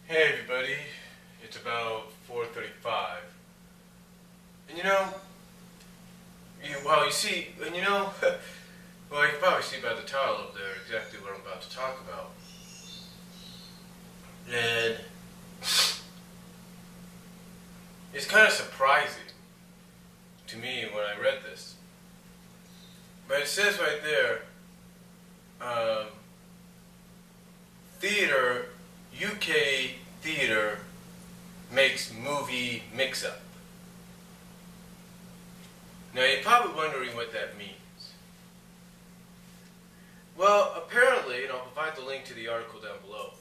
Hey everybody, it's about 4:35, and you see, well, you can probably see by the title up there exactly what I'm about to talk about, and it's kind of surprising to me when I read this, but it says right there, theater, UK theater makes movie mix-up. Now you're probably wondering what that means. Well, apparently, and I'll provide the link to the article down below,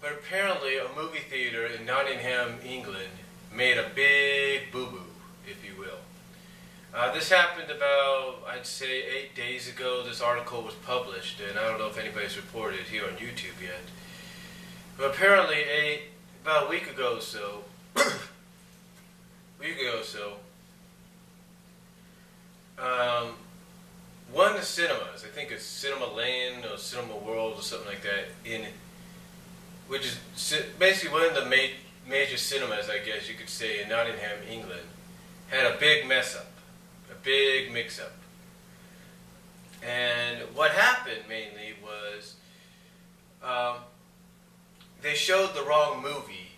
but apparently a movie theater in Nottingham, England made a big boo-boo, if you will. This happened about, I'd say, 8 days ago. This article was published, and I don't know if anybody's reported it here on YouTube yet. But apparently, about a week ago or so, one of the cinemas, I think it's Cinema Land or Cinema World or something like that, which is basically one of the major cinemas, I guess you could say, in Nottingham, England, had a big mess up, a big mix-up. And what happened mainly was they showed the wrong movie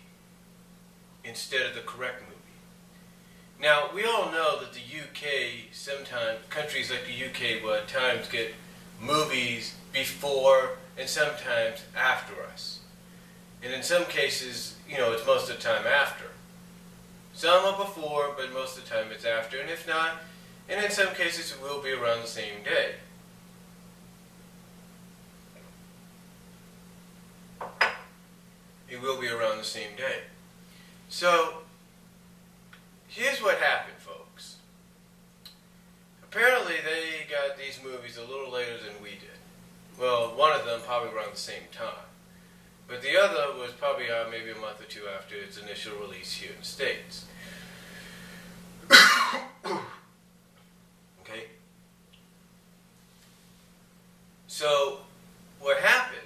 instead of the correct movie. Now, we all know that the UK, sometimes, countries like the UK will at times get movies before and sometimes after us. And in some cases, it's most of the time after. Some are before, but most of the time it's after. And if not, and in some cases it will be around the same day. It will be around the same day. So, here's what happened, folks. Apparently they got these movies a little later than we did. Well, one of them probably around the same time. But the other was probably maybe a month or two after its initial release here in the States. Okay? So, what happened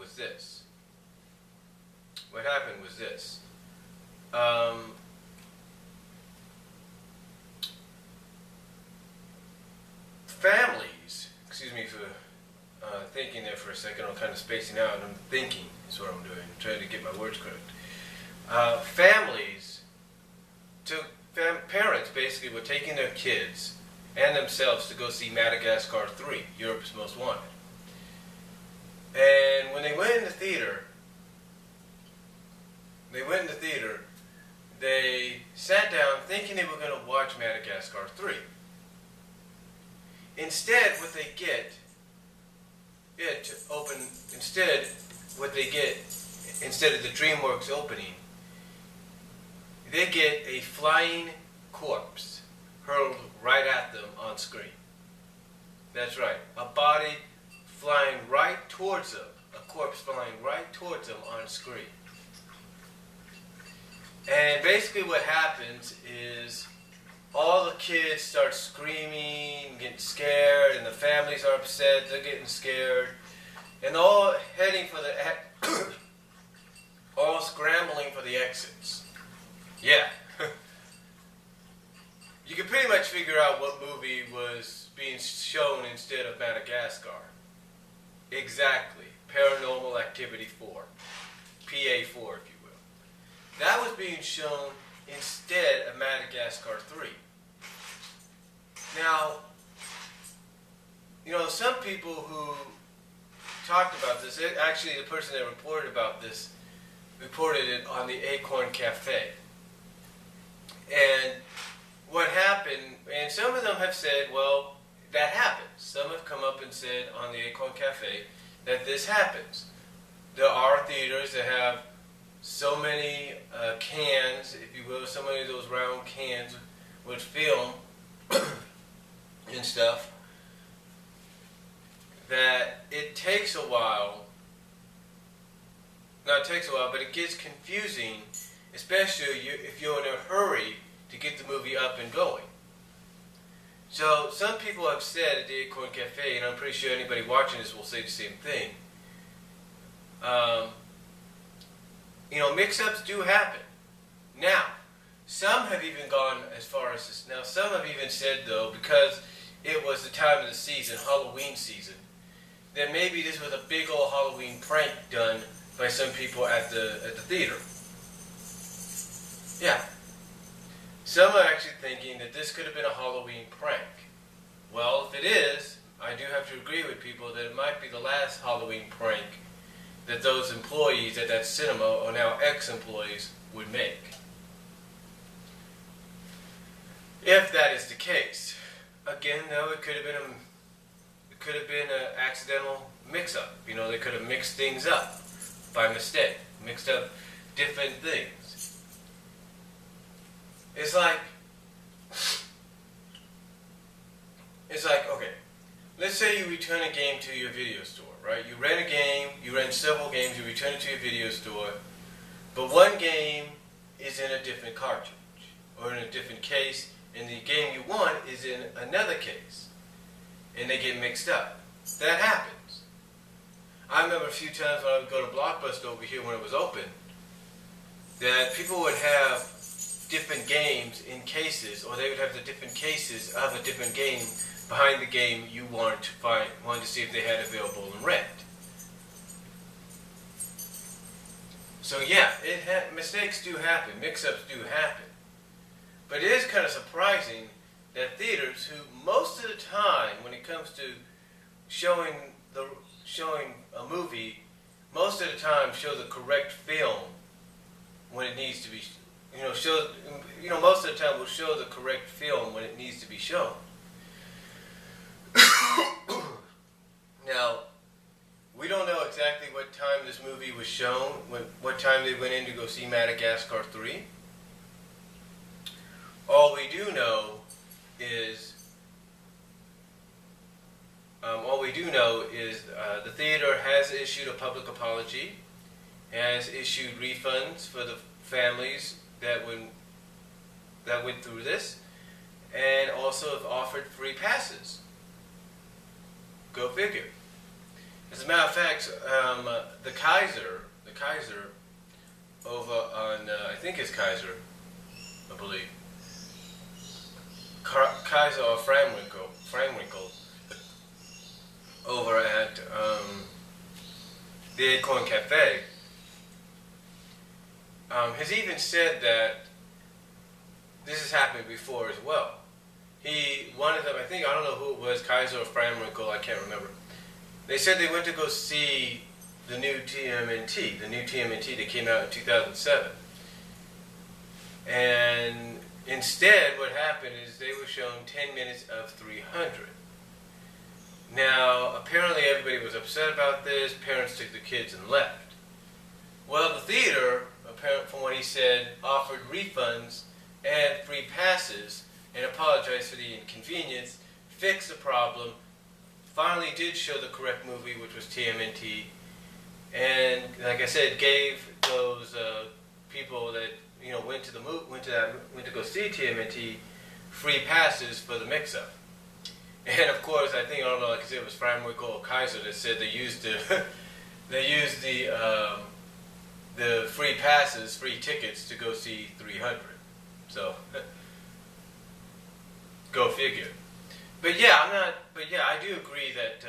was this. Families, excuse me for thinking there for a second, I'm kind of spacing out, and I'm thinking is what I'm doing, I'm trying to get my words correct. Parents basically were taking their kids and themselves to go see Madagascar 3, Europe's Most Wanted. And when they went in the theater, they sat down thinking they were going to watch Madagascar 3. Instead, instead of the DreamWorks opening, they get a flying corpse hurled right at them on screen. That's right, a body flying right towards them, a corpse flying right towards them on screen. And basically what happens is all the kids start screaming, getting scared, and the families are upset, they're getting scared, and all heading for all scrambling for the exits. Yeah. You can pretty much figure out what movie was being shown instead of Madagascar. Exactly. Paranormal Activity 4. PA4, if you will. That was being shown instead of Madagascar 3. Now, some people who talked about this, actually the person that reported about this, reported it on the Acorn Cafe. And what happened, and some of them have said, well, that happens. Some have come up and said on the Acorn Cafe that this happens. There are theaters that have so many cans, if you will, so many of those round cans with film and stuff, that it takes a while, but it gets confusing, especially if you're in a hurry to get the movie up and going. So some people have said at the Acorn Cafe, and I'm pretty sure anybody watching this will say the same thing, mix-ups do happen. Now, some have even gone as far as this. Now, some have even said, though, because it was the time of the season, Halloween season, that maybe this was a big old Halloween prank done by some people at the theater. Yeah. Some are actually thinking that this could have been a Halloween prank. Well, if it is, I do have to agree with people that it might be the last Halloween prank that those employees at that cinema, or now ex-employees, would make. If that is the case. Again, though, it could have been an accidental mix-up. They could have mixed things up by mistake, mixed up different things. It's like, okay, let's say you return a game to your video store, right? You rent a game, you rent several games, you return it to your video store, but one game is in a different cartridge, or in a different case, and the game you want is in another case, and they get mixed up. That happens. I remember a few times when I would go to Blockbuster over here when it was open, that people would have different games in cases, or they would have the different cases of a different game behind the game you wanted to see if they had available in rent. So yeah, mistakes do happen, mix-ups do happen. But it is kind of surprising that theaters, who most of the time, when it comes to showing a movie, most of the time show the correct film when it needs to be, most of the time will show the correct film when it needs to be shown. Now, we don't know exactly what time this movie was shown, what time they went in to go see Madagascar 3. All we do know is the theater has issued a public apology, has issued refunds for the families that went through this, and also have offered free passes. Go figure. As a matter of fact, the Kaiser over on, I think it's Kaiser, I believe. Kaiser or Framwinkle over at the Acorn Cafe has even said that this has happened before as well. One of them, I don't know who it was, Kaiser or Framwinkle, I can't remember. They said they went to go see the new TMNT that came out in 2007. And instead, what happened is they were shown 10 minutes of 300. Now, apparently everybody was upset about this. Parents took the kids and left. Well, the theater, from what he said, offered refunds and free passes and apologized for the inconvenience, fixed the problem, finally did show the correct movie, which was TMNT, and, like I said, gave those people that went to go see TMNT free passes for the mix-up. And of course, I don't know, like I said, it was Framwinkle or Kaiser that said they used the free passes, free tickets to go see 300. So go figure. But yeah, I do agree that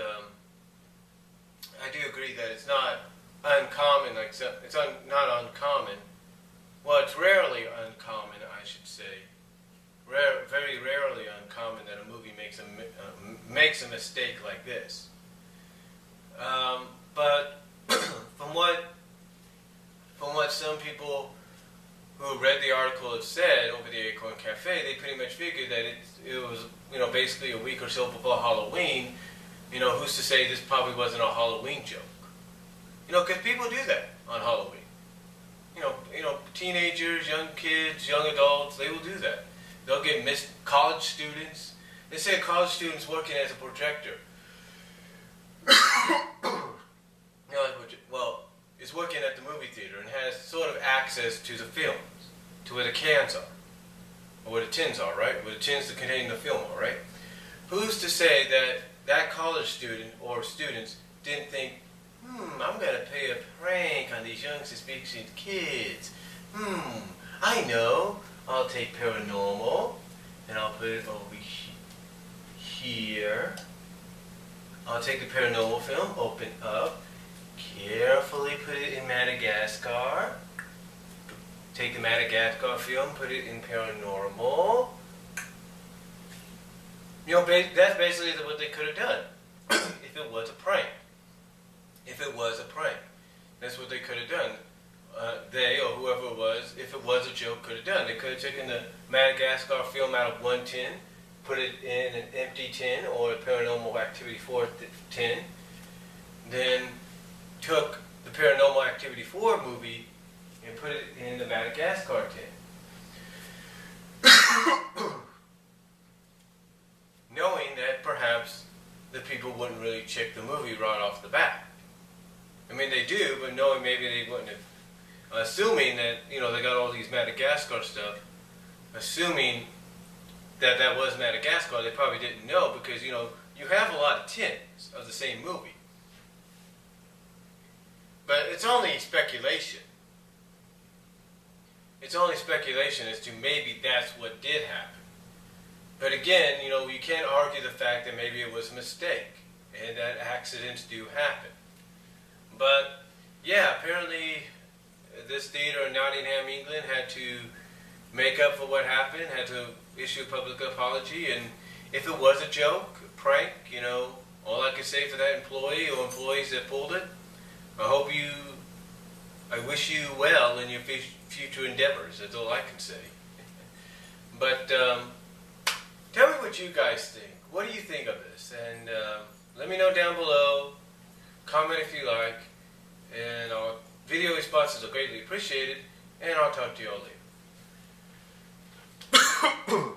it's not uncommon. It's not uncommon. Well, it's rarely uncommon, I should say. Very rarely uncommon that a movie makes a mistake like this. But from what some people who read the article have said over the Acorn Cafe, they pretty much figured that it was basically a week or so before Halloween. Who's to say this probably wasn't a Halloween joke? Because people do that on Halloween. Teenagers, young kids, young adults, they will do that. They'll get college students. They say college students working as a projector. Is working at the movie theater and has sort of access to the films, to where the cans are, or where the tins are, right? Where the tins that contain the film are, right? Who's to say that college student or students didn't think I'm gonna play a prank on these young suspicious kids. I know. I'll take paranormal, and I'll put it over here. I'll take the paranormal film, open up, carefully put it in Madagascar. Take the Madagascar film, put it in paranormal. You know, that's basically what they could have done if it was a prank. If it was a prank, that's what they could have done. They or whoever it was, if it was a joke, could have done. They could have taken the Madagascar film out of one tin, put it in an empty tin or a Paranormal Activity 4 tin, then took the Paranormal Activity 4 movie and put it in the Madagascar tin. Knowing that perhaps the people wouldn't really check the movie right off the bat. I mean, they do, but knowing maybe they wouldn't have. Assuming that, you know, they got all these Madagascar stuff, assuming that that was Madagascar, they probably didn't know because, you know, you have a lot of tins of the same movie. But it's only speculation. It's only speculation as to maybe that's what did happen. But again, you know, you can't argue the fact that maybe it was a mistake and that accidents do happen. But yeah, apparently this theater in Nottingham, England had to make up for what happened, had to issue a public apology, and if it was a joke, a prank, you know, all I can say for that employee or employees that pulled it, I wish you well in your future endeavors. That's all I can say. But tell me what you guys think. What do you think of this? And let me know down below. Comment if you like. And our video responses are greatly appreciated. And I'll talk to you all later.